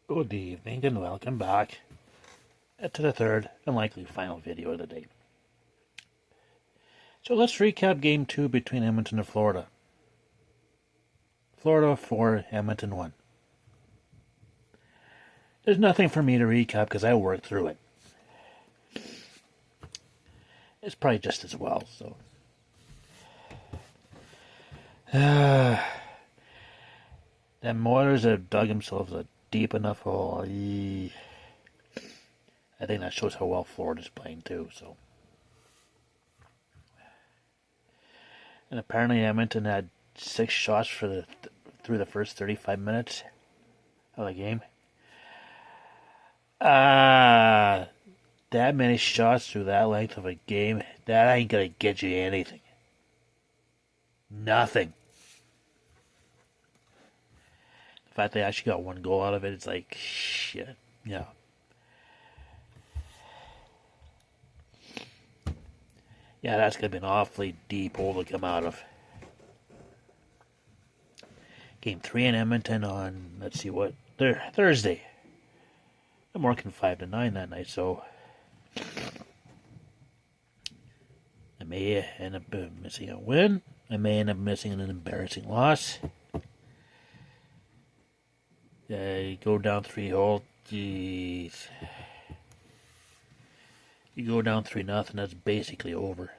Good evening and welcome back to the third and likely final video of the day. So let's recap Game 2 between Edmonton and Florida. Florida 4, Edmonton 1. There's nothing for me to recap because I worked through it. It's probably just as well, so. The Moilers have dug themselves a deep enough hole. I think that shows how well Florida's playing too, so. And apparently Edmonton had 6 shots through the first 35 minutes of the game. That many shots through that length of a game, that ain't gonna get you anything. Nothing. The fact they actually got 1 goal out of it, it's like, shit. Yeah. Yeah, that's going to be an awfully deep hole to come out of. Game 3 in Edmonton on, let's see what, Thursday. I'm working 5 to 9 that night, so I may end up missing a win. I may end up missing an embarrassing loss. You go down 3-0. Jeez. You go down 3-0, that's basically over.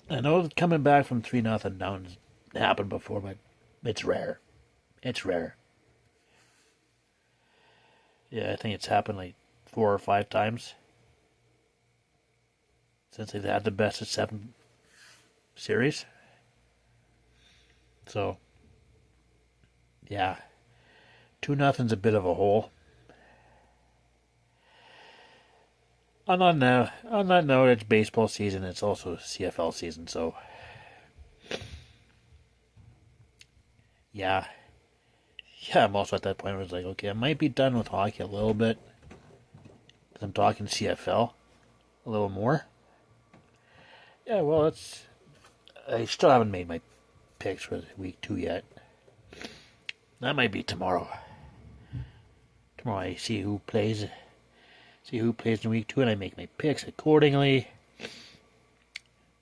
I know coming back from 3-0 down has happened before, but it's rare. It's rare. Yeah, I think it's happened like 4 or 5 times since they've had the best of 7 series. So, yeah, 2-0's a bit of a hole. On that note, it's baseball season. It's also CFL season, so yeah. I'm also at that point where it's like, okay, I might be done with hockey a little bit because I'm talking CFL a little more. Yeah, well, I still haven't made my picks for week 2 yet. That might be tomorrow. Tomorrow I see who plays in week 2, and I make my picks accordingly.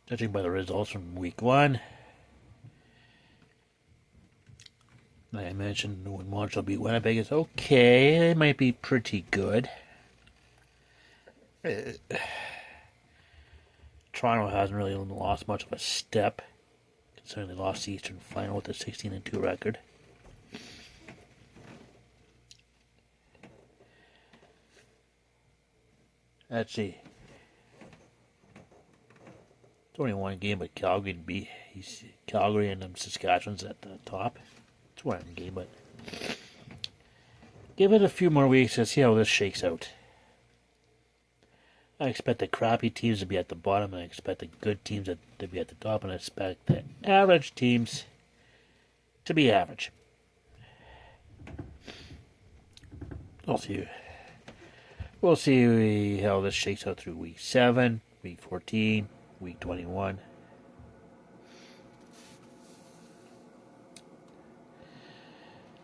Judging by the results from week 1. Like I mentioned, when Montreal beat Winnipeg, it's okay. It might be pretty good. Toronto hasn't really lost much of a step, considering they lost the Eastern Final with a 16-2 record. Let's see. It's only 1 game, but Calgary and Saskatchewan's at the top. It's 1 game, but give it a few more weeks to see how this shakes out. I expect the crappy teams to be at the bottom, and I expect the good teams to be at the top, and I expect the average teams to be average. We'll see how this shakes out through week 7, week 14, week 21.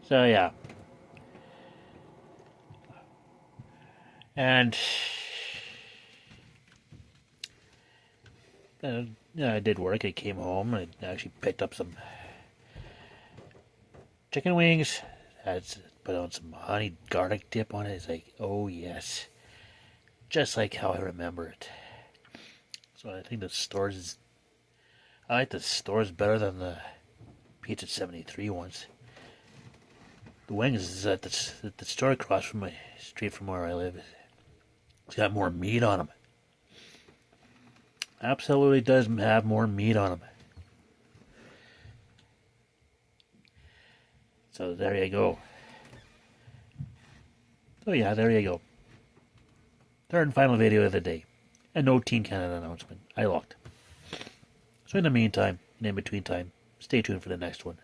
So, yeah. And I did work. I came home and I actually picked up some chicken wings. Put on some honey garlic dip on it. It's like, oh yes, just like how I remember it. So I think I like the stores better than the Pizza 73 ones. The wings is at the store across from my street from where I live. It's got more meat on them. Absolutely does have more meat on them. So there you go. So yeah, there you go. Third and final video of the day. And no Team Canada announcement. I looked. So in the meantime, and in between time, stay tuned for the next one.